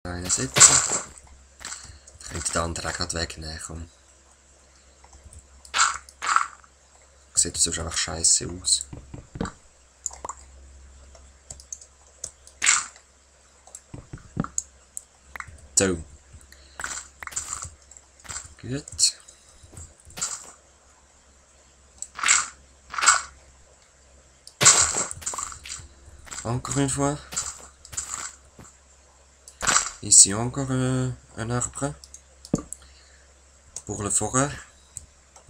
Einen setzen. Ich könnte den anderen auch gerade wegnehmen. Komm. Sieht sonst einfach scheiße aus. So. Gut. Encore une fois. Ici encore un arbre. Pour le forêt.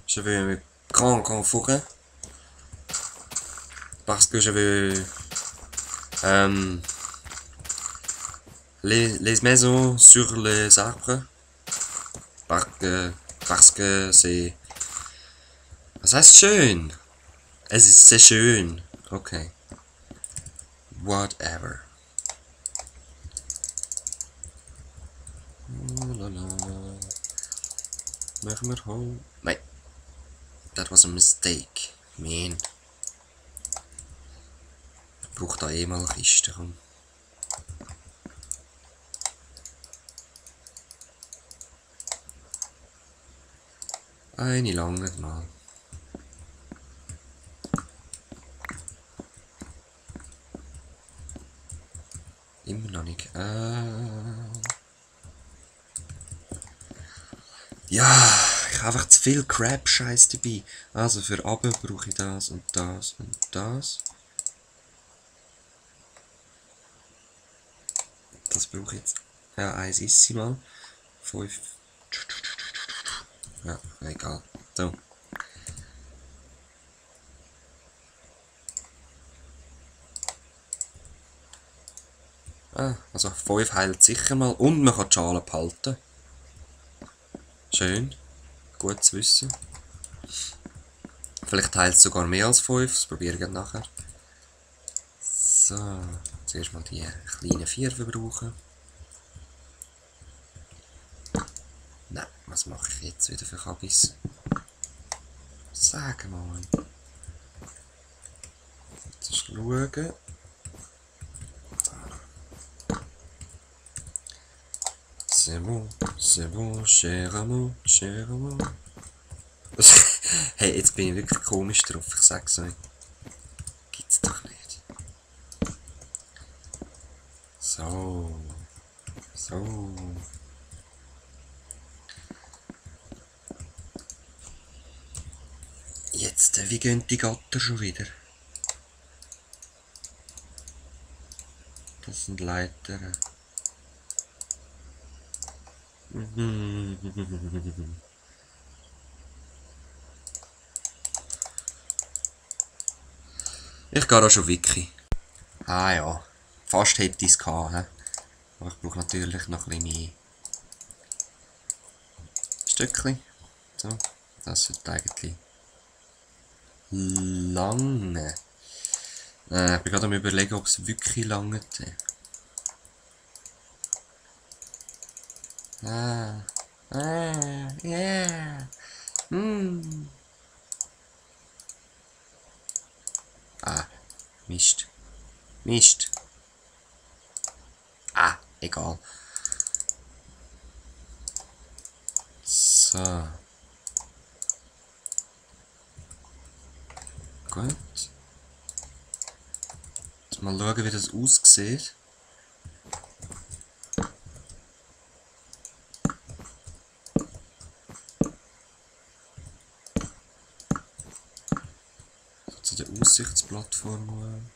Je veux un grand forêt. Parce que je veux les maisons sur les arbres. Parce que c'est... Was heißt schön? Es ist sehr schön. Okay. Whatever. Machen wir home. Nein. That was a mistake. Man. Ich brauche da eh mal Kisten. Komm. Eine lange mal. Immer noch nicht. Ja, ich habe einfach zu viel Crap-Scheiß dabei. Also für Abend brauche ich das und das und das. Das brauche ich jetzt. Ja, eins ist sie mal. 5. Ja, egal. So. Also 5 heilt sicher mal. Und man kann die Schale behalten. Schön. Gut zu wissen. Vielleicht heilt es sogar mehr als 5. Das probiere ich nachher. So. Zuerst mal die kleinen 4 verbrauchen. Nein, was mache ich jetzt wieder für Kabis? Sag mal. Jetzt schauen. C'est bon, cher amour, cher amour. Hey, jetzt bin ich wirklich komisch drauf, ich sag's euch. Gibt's doch nicht. So. So. Jetzt, wie gehen die Gatter schon wieder? Das sind Leitern. Ich gehe auch schon Wiki. Ah ja, fast hätte ich es gehabt. He? Aber ich brauche natürlich noch ein bisschen mehr Stückchen. So, das sollte eigentlich lange. Ich bin gerade am überlegen, ob es wirklich lange ist. Yeah. Mist. Mist. Egal. So. Gut. Jetzt mal schauen, wie das aussieht. Zu der Aussichtsplattform.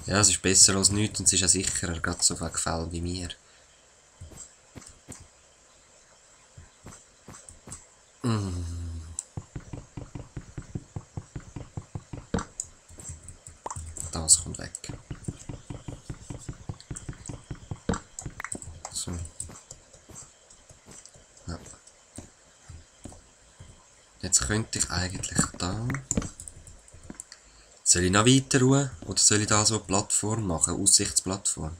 Ja, es ist besser als nichts und es ist auch sicherer, gerade so viel Gefälle wie mir. Das kommt weg. So. Ja. Jetzt könnte ich eigentlich da... Soll ich noch weiter ruhen? Oder soll ich da so eine Plattform machen? Aussichtsplattform?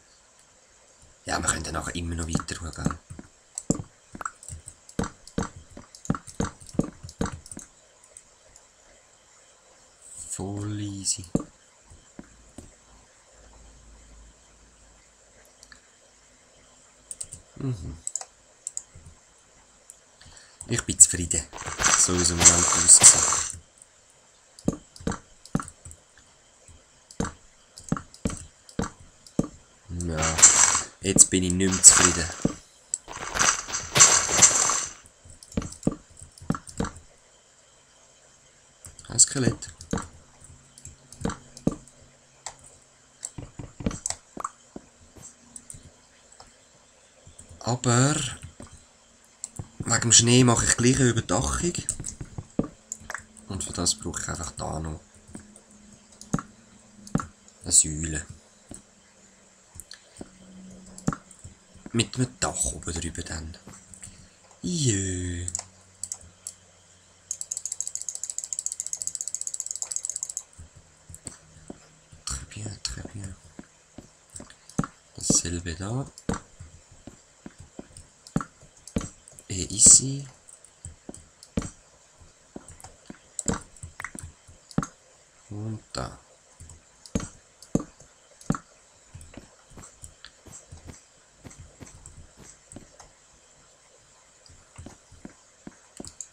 Ja, wir können dann nachher immer noch weiter ruhen, gell? Voll easy. Ich bin zufrieden. So wie es im Moment aussieht. Ja, jetzt bin ich nicht mehr zufrieden. Ein Skelett. Aber wegen dem Schnee mache ich gleich eine Überdachung. Und für das brauche ich einfach da noch eine Säule. Mit einem Dach oben drüber dann. Jö. Très bien, très bien. Dasselbe da. Et ici. Und da.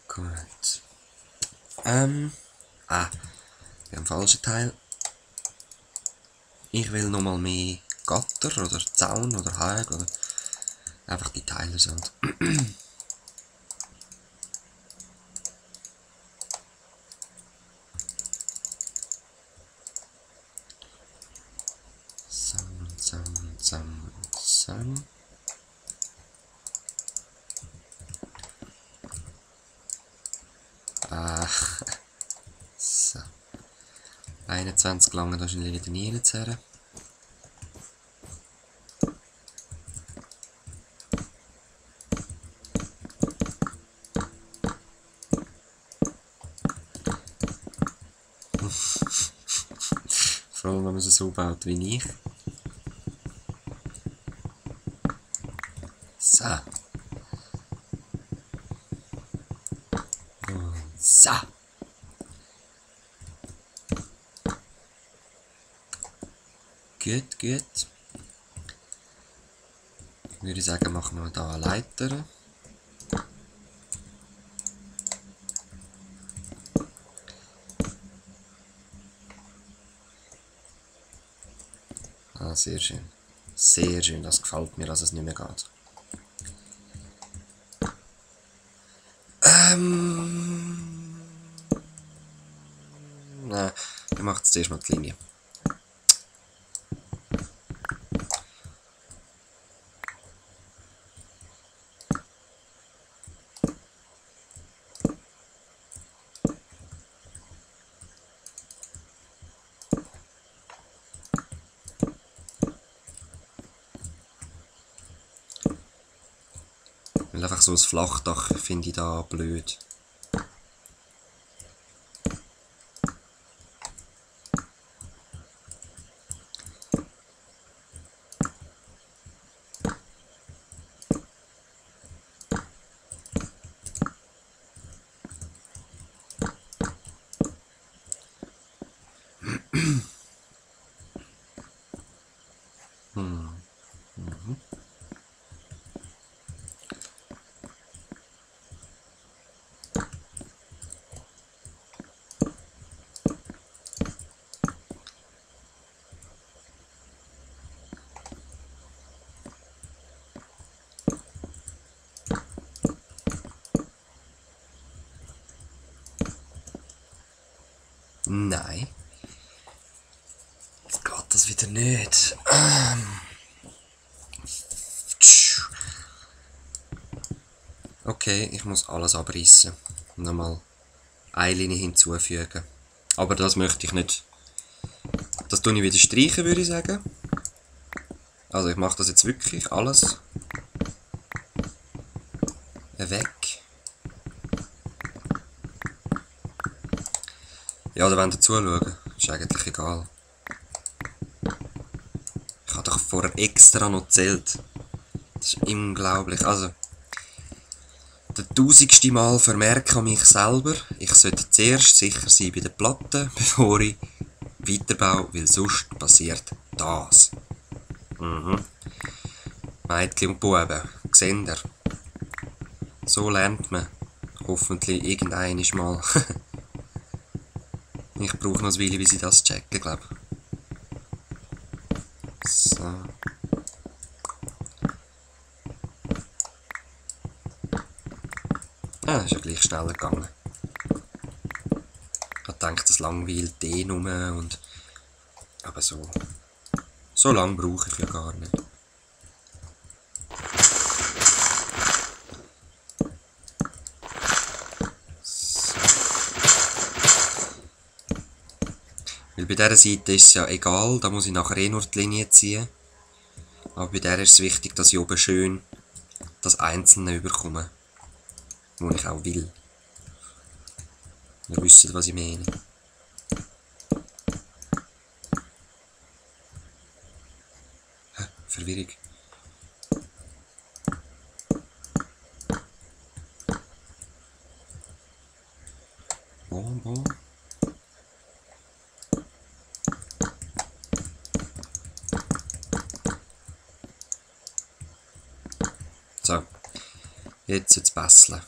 Gut. Wir haben falschen Teil. Ich will nochmal mehr Gatter oder Zaun oder Haag oder einfach die Teile sind. Zusammen. So. 21 lange wahrscheinlich wieder nie reinzerren. Vor allem, wenn man es so baut wie ich. So. So. Gut, gut. Würde ich sagen, machen wir da eine Leiter. Ah, sehr schön. Sehr schön, das gefällt mir, dass es nicht mehr geht. Nein, ich mache jetzt zuerst mal die Linie. Weil einfach so ein Flachdach finde ich da blöd. Nein. Jetzt geht das wieder nicht. Okay, ich muss alles abreißen. Nochmal eine Linie hinzufügen. Aber das möchte ich nicht. Das tue ich wieder streichen, würde ich sagen. Also ich mache das jetzt wirklich alles weg. Ja, da wollt ihr zuschauen. Ist eigentlich egal. Ich habe doch vorher extra noch gezählt. Das ist unglaublich. Also, der 1000. Mal vermerke mich selber, ich sollte zuerst sicher sein bei den Platten, bevor ich weiterbaue, weil sonst passiert das. Mädchen und Buben, seht ihr? So lernt man. Hoffentlich irgendeines Mal. Ich brauche noch ein Weile, bis ich das checke, glaube ich. So. Ah, ist ja gleich schneller gegangen. Ich denke, das langweilt den rum und... Aber so lange brauche ich ja gar nicht. Weil bei dieser Seite ist es ja egal, da muss ich nachher eh nur die Linie ziehen. Aber bei der ist es wichtig, dass ich oben schön das Einzelne überkomme. Wo ich auch will. Ihr wisst, was ich meine. Hä? Verwirrung. Bon. So, jetzt basteln.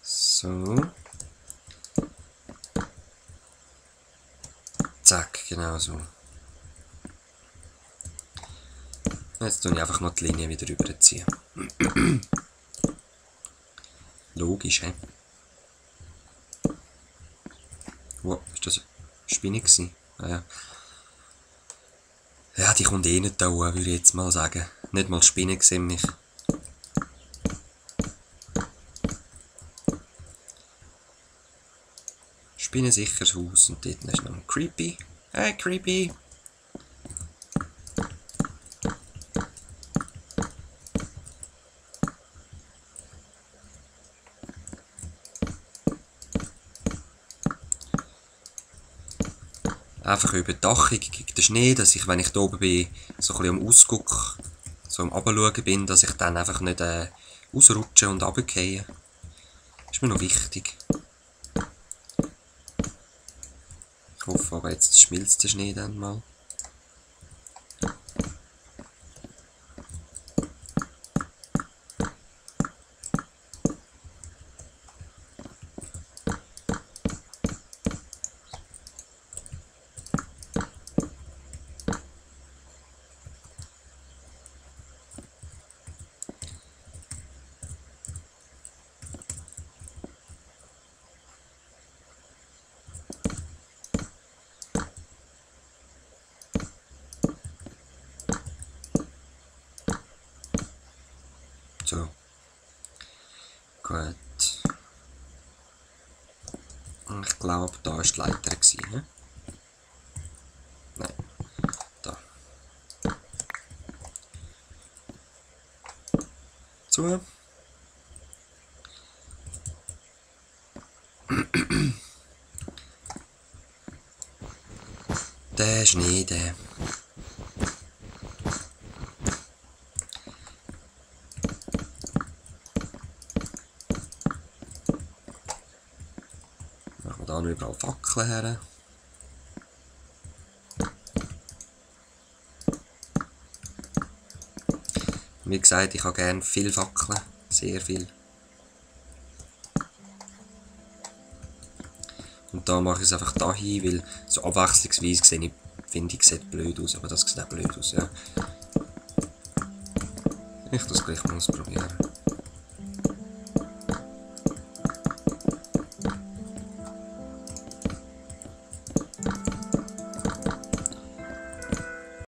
So. Zack, genau so. Jetzt tue ich einfach noch die Linie wieder rüberziehen. Logisch, hä? Wow, ist das eine Spinne gewesen? Ah, ja. Ja, die kommt eh nicht da hoch, würde ich jetzt mal sagen. Nicht mal Spinne gesehen mich. Spinnensicheres Haus und dort ist noch ein Creepy. Hey, Creepy! Einfach Überdachung gegen den Schnee, dass ich, wenn ich da oben bin, so ein bisschen am Ausguck, so am Runterschauen bin, dass ich dann einfach nicht ausrutsche und runtergehe. Ist mir noch wichtig. Ich hoffe aber, jetzt schmilzt der Schnee dann mal. So. Gut. Ich glaube, da war die Leiter. Ne? Nein. Da. Zu. Der Schnee, der. Machen wir da noch überall Fackeln her. Wie gesagt, ich habe gerne viel Fackeln. Sehr viel. Und da mache ich es einfach da hin, weil so abwechslungsweise finde ich, sieht blöd aus, aber das sieht auch blöd aus, ja. Ich das gleich mal ausprobieren.